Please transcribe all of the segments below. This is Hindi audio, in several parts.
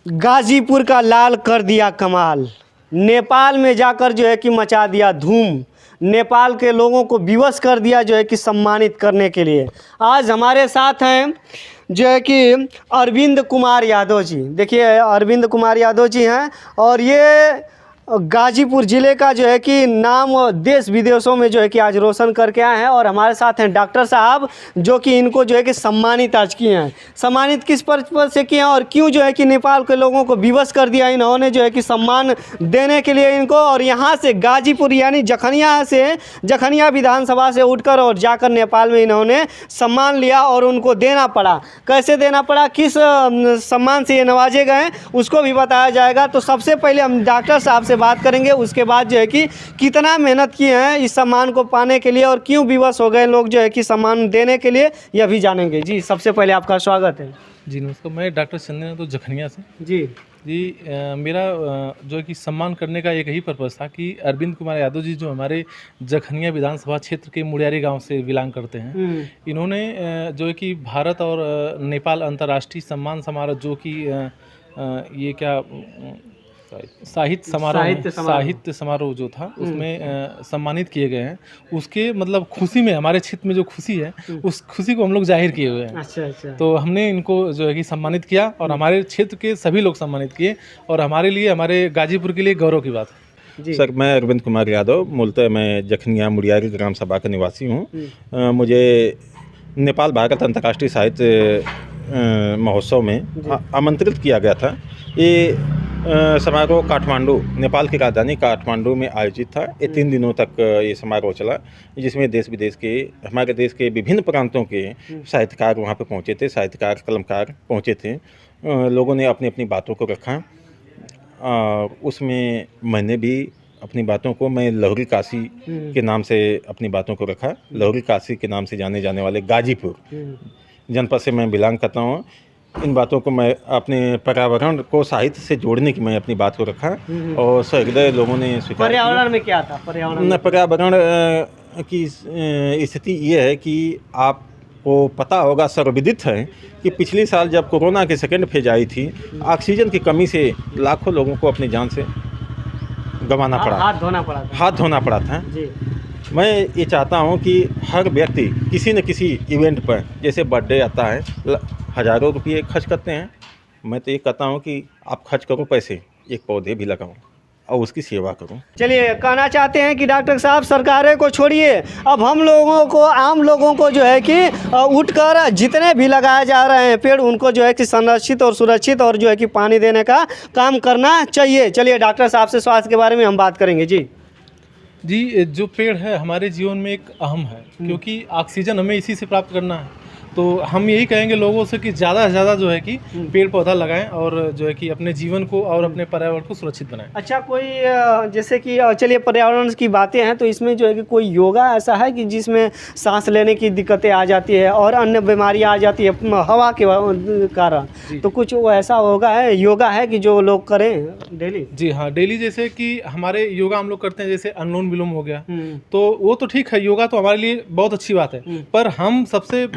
गाजीपुर का लाल कर दिया कमाल, नेपाल में जाकर जो है कि मचा दिया धूम, नेपाल के लोगों को विवश कर दिया जो है कि सम्मानित करने के लिए। आज हमारे साथ हैं जो है कि अरविंद कुमार यादव जी। देखिए अरविंद कुमार यादव जी हैं और ये गाजीपुर ज़िले का जो है कि नाम देश विदेशों में जो है कि आज रोशन करके आए हैं। और हमारे साथ हैं डॉक्टर साहब जो कि इनको जो है कि सम्मानित आज किए हैं। सम्मानित किस पर्पज से किए हैं और क्यों जो है कि नेपाल के लोगों को विवश कर दिया इन्होंने जो है कि सम्मान देने के लिए इनको। और यहाँ से गाजीपुर यानी जखनिया विधानसभा से उठकर और जाकर नेपाल में इन्होंने सम्मान लिया और उनको देना पड़ा। कैसे देना पड़ा, किस सम्मान से ये नवाजे गए उसको भी बताया जाएगा। तो सबसे पहले हम डॉक्टर साहब से बात करेंगे, उसके बाद जो है कि कितना मेहनत किए हैं इस सम्मान को पाने के लिए और क्यों विवश हो गए लोग जो है कि सम्मान देने के लिए, यह भी जानेंगे। जी सबसे पहले आपका स्वागत है। जी नमस्कार, मैं डॉक्टर चंदन तो जखनिया से। जी मेरा जो है कि सम्मान करने का एक ही पर्पज़ था कि अरविंद कुमार यादव जी जो हमारे जखनिया विधानसभा क्षेत्र के मुड़ियारी गांव से बिलोंग करते हैं, इन्होंने जो है कि भारत और नेपाल अंतर्राष्ट्रीय सम्मान समारोह जो कि ये क्या साहित्य समारोह जो था उसमें सम्मानित किए गए हैं। उसके मतलब खुशी में, हमारे क्षेत्र में जो खुशी है उस खुशी को हम लोग जाहिर किए हुए हैं। अच्छा। तो हमने इनको जो है कि सम्मानित किया और हमारे क्षेत्र के सभी लोग सम्मानित किए और हमारे लिए, हमारे गाजीपुर के लिए गौरव की बात है। जी सर, मैं अरविंद कुमार यादव, मूलतः मैं जखनिया मुड़ियारी ग्राम सभा का निवासी हूँ। मुझे नेपाल भारत अंतर्राष्ट्रीय साहित्य महोत्सव में आमंत्रित किया गया था। ये समारोह काठमांडू, नेपाल की राजधानी काठमांडू में आयोजित था। ये 3 दिनों तक ये समारोह चला, जिसमें देश विदेश के, हमारे देश के विभिन्न प्रांतों के साहित्यकार वहाँ पे पहुँचे थे, साहित्यकार कलमकार पहुँचे थे। लोगों ने अपनी अपनी बातों को रखा। उसमें मैंने भी अपनी बातों को, मैं लहुरी काशी के नाम से अपनी बातों को रखा। लहुरी काशी के नाम से जाने जाने वाले गाजीपुर जनपद से मैं बिलोंग करता हूँ। इन बातों को मैं अपने पर्यावरण को साहित्य से जोड़ने की मैं अपनी बात को रखा और सहृदय लोगों ने स्वीकार किया। पर्यावरण में क्या था? पर्यावरण की स्थिति ये है कि आपको पता होगा, सर्वविदित है कि पिछले साल जब कोरोना की सेकेंड फेज आई थी, ऑक्सीजन की कमी से लाखों लोगों को अपनी जान से गंवाना पड़ा, हाथ धोना पड़ा था। जी। मैं ये चाहता हूँ कि हर व्यक्ति किसी न किसी इवेंट पर, जैसे बर्थडे आता है, हज़ारों रुपये खर्च करते हैं। मैं तो ये कहता हूँ कि आप खर्च करो पैसे, एक पौधे भी लगाओ और उसकी सेवा करो। चलिए, कहना चाहते हैं कि डॉक्टर साहब सरकारें को छोड़िए, अब हम लोगों को, आम लोगों को जो है कि उठकर जितने भी लगाए जा रहे हैं पेड़, उनको जो है कि संरक्षित और सुरक्षित और जो है कि पानी देने का काम करना चाहिए। चलिए डॉक्टर साहब से स्वास्थ्य के बारे में हम बात करेंगे। जी, जो पेड़ है हमारे जीवन में एक अहम है, क्योंकि ऑक्सीजन हमें इसी से प्राप्त करना है। तो हम यही कहेंगे लोगों से कि ज़्यादा से ज़्यादा जो है कि पेड़ पौधा लगाएं और जो है कि अपने जीवन को और अपने पर्यावरण को सुरक्षित बनाएं। अच्छा, कोई जैसे कि चलिए पर्यावरण की बातें हैं, तो इसमें जो है कि कोई योगा ऐसा है कि जिसमें सांस लेने की दिक्कतें आ जाती है और अन्य बीमारियां आ जाती है हवा के कारण, तो कुछ वो ऐसा योगा है कि जो लोग करें डेली? जी हाँ, डेली जैसे कि हमारे योगा हम लोग करते हैं, जैसे अनुलोम विलोम हो गया, तो वो तो ठीक है, योगा तो हमारे लिए बहुत अच्छी बात है। पर हम सबसे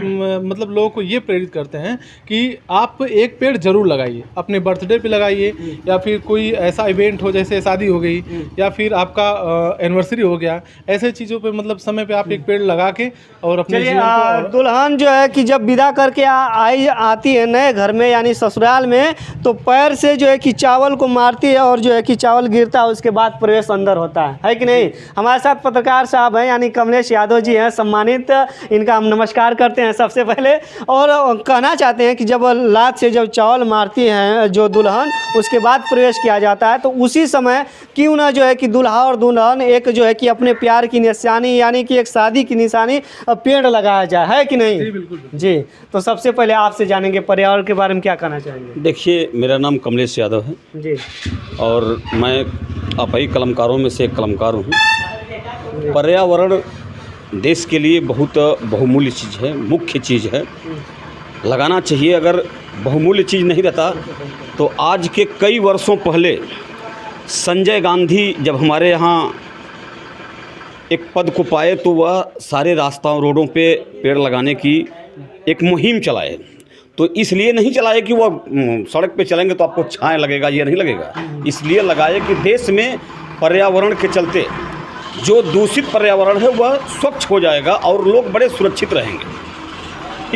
मतलब लोगों को ये प्रेरित करते हैं कि आप एक पेड़ जरूर लगाइए, अपने बर्थडे पे लगाइए, या फिर कोई ऐसा इवेंट हो जैसे शादी हो गई या फिर आपका एनिवर्सरी हो गया, ऐसे चीज़ों पे मतलब समय पे आप एक पेड़ लगा के और अपने जीवन को। दुल्हन जो है कि जब विदा करके आती है नए घर में यानी ससुराल में, तो पैर से जो है कि चावल को मारती है और जो है कि चावल गिरता है, उसके बाद प्रवेश अंदर होता है कि नहीं? हमारे साथ पत्रकार साहब हैं यानी कमलेश यादव जी हैं, सम्मानित, इनका हम नमस्कार करते हैं सबसे पहले। और कहना चाहते हैं कि जब लात से जब चावल मारती हैं जो दुल्हन, उसके बाद प्रवेश किया जाता है, तो उसी समय क्यों ना जो है कि दूल्हा और दुल्हन एक जो है कि अपने प्यार की निशानी यानी कि एक शादी की निशानी पेड़ लगाया जाए, है कि नहीं? जी बिल्कुल। जी, तो सबसे पहले आपसे जानेंगे पर्यावरण के बारे में क्या कहना चाहेंगे? देखिए, मेरा नाम कमलेश यादव है जी, और मैं अपाई कलमकारों में से एक कलमकार हूँ। पर्यावरण देश के लिए बहुत बहुमूल्य चीज़ है, मुख्य चीज़ है, लगाना चाहिए। अगर बहुमूल्य चीज़ नहीं रहता तो आज के कई वर्षों पहले संजय गांधी जब हमारे यहाँ एक पद को पाए तो वह सारे रास्ताओं, रोडों पे पेड़ लगाने की एक मुहिम चलाए। तो इसलिए नहीं चलाए कि वो सड़क पे चलेंगे तो आपको छाया लगेगा, ये नहीं लगेगा। इसलिए लगाए कि देश में पर्यावरण के चलते जो दूषित पर्यावरण है वह स्वच्छ हो जाएगा और लोग बड़े सुरक्षित रहेंगे,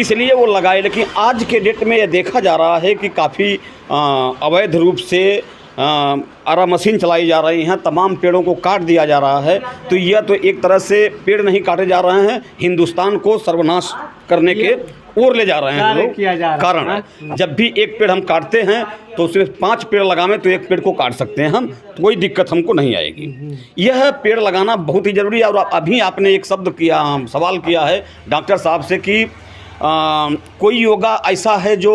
इसलिए वो लगाए। लेकिन आज के डेट में ये देखा जा रहा है कि काफ़ी अवैध रूप से आरा मशीन चलाई जा रही हैं, तमाम पेड़ों को काट दिया जा रहा है। तो यह तो एक तरह से पेड़ नहीं काटे जा रहे हैं, हिंदुस्तान को सर्वनाश करने के ओर ले जा रहे हैं लोग। कारण जब भी एक पेड़ हम काटते हैं तो उसमें 5 पेड़ लगावें तो एक पेड़ को काट सकते हैं हम, तो कोई दिक्कत हमको नहीं आएगी। यह पेड़ लगाना बहुत ही ज़रूरी है। और अभी आपने एक शब्द किया, सवाल किया है डॉक्टर साहब से कि कोई योगा ऐसा है जो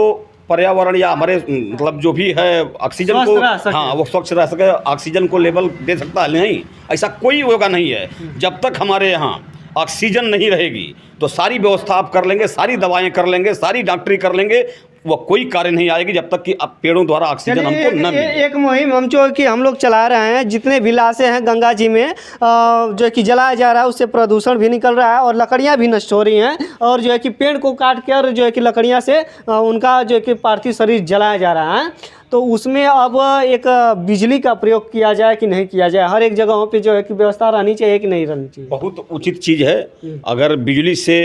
पर्यावरण या हमारे मतलब जो भी है ऑक्सीजन को, हाँ, वो स्वच्छ रह सके, ऑक्सीजन को लेवल दे सकता है। नहीं, ऐसा कोई योगा नहीं है। जब तक हमारे यहाँ ऑक्सीजन नहीं रहेगी तो सारी व्यवस्था आप कर लेंगे, सारी दवाएं कर लेंगे, सारी डॉक्टरी कर लेंगे, वह कोई कार्य नहीं आएगी जब तक कि अब पेड़ों द्वारा ऑक्सीजन हमको न मिले। एक मुहिम हम जो कि हम लोग चला रहे हैं, जितने भी लाशें हैं गंगा जी में जो कि जलाया जा रहा है, उससे प्रदूषण भी निकल रहा है और लकड़ियां भी नष्ट हो रही हैं, और जो है कि पेड़ को काट कर जो है कि लकड़ियां से उनका जो है कि पार्थिव शरीर जलाया जा रहा है। तो उसमें अब एक बिजली का प्रयोग किया जाए कि नहीं किया जाए, हर एक जगहों पे जो है कि व्यवस्था रहनी चाहिए कि नहीं रहनी चाहिए? बहुत उचित चीज़ है। अगर बिजली से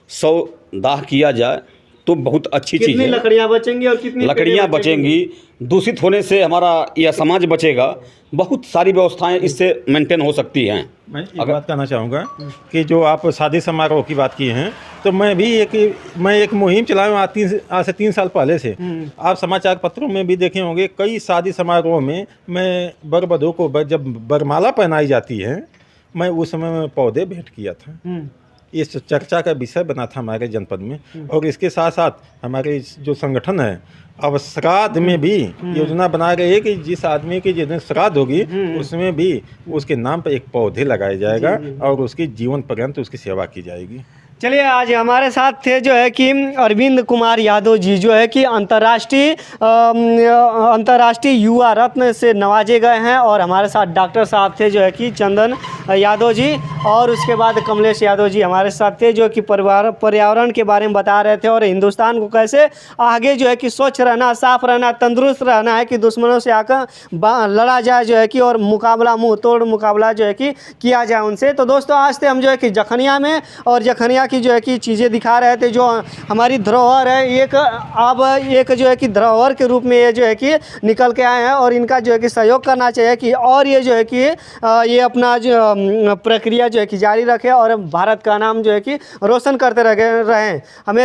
100 दाह किया जाए तो बहुत अच्छी चीज़ है। कितनी लकड़ियाँ बचेंगी और कितनी लकड़ियाँ बचेंगी, दूषित होने से हमारा यह समाज बचेगा, बहुत सारी व्यवस्थाएं इससे मेंटेन हो सकती हैं। मैं एक बात कहना चाहूँगा कि जो आप शादी समारोह की बात की हैं, तो मैं एक मुहिम चलाया हूँ आज से 3 साल पहले से। आप समाचार पत्रों में भी देखे होंगे, कई शादी समारोह में मैं वर वधू को जब वरमाला पहनाई जाती है, मैं उस समय में पौधे भेंट किया था। इस चर्चा का विषय बना था हमारे जनपद में। और इसके साथ साथ हमारे जो संगठन है, अब श्राद्ध में भी योजना बना रही है कि जिस आदमी की जिस दिन श्राद्ध होगी उसमें भी उसके नाम पर एक पौधे लगाया जाएगा और उसकी जीवन पर्यंत उसकी सेवा की जाएगी। चलिए, आज हमारे साथ थे जो है कि अरविंद कुमार यादव जी, जो है कि अंतर्राष्ट्रीय युवा रत्न से नवाजे गए हैं, और हमारे साथ डॉक्टर साहब थे जो है कि चंदन यादव जी, और उसके बाद कमलेश यादव जी हमारे साथ थे जो कि पर्यावरण के बारे में बता रहे थे और हिंदुस्तान को कैसे आगे जो है कि स्वच्छ रहना, साफ रहना, तंदुरुस्त रहना है कि दुश्मनों से आकर लड़ा जाए जो है कि, और मुकाबला, मुँह तोड़ मुकाबला जो है कि किया जाए उनसे। तो दोस्तों, आज से हम जो है कि जखनिया में, और जखनिया की जो है कि चीज़ें दिखा रहे थे, जो हमारी धरोहर है, एक जो है कि धरोहर के रूप में ये जो है कि निकल के आए हैं, और इनका जो है कि सहयोग करना चाहिए कि, और ये जो है कि ये अपना जो प्रक्रिया जो है कि जारी रखें और भारत का नाम जो है कि रोशन करते रहें हमेशा।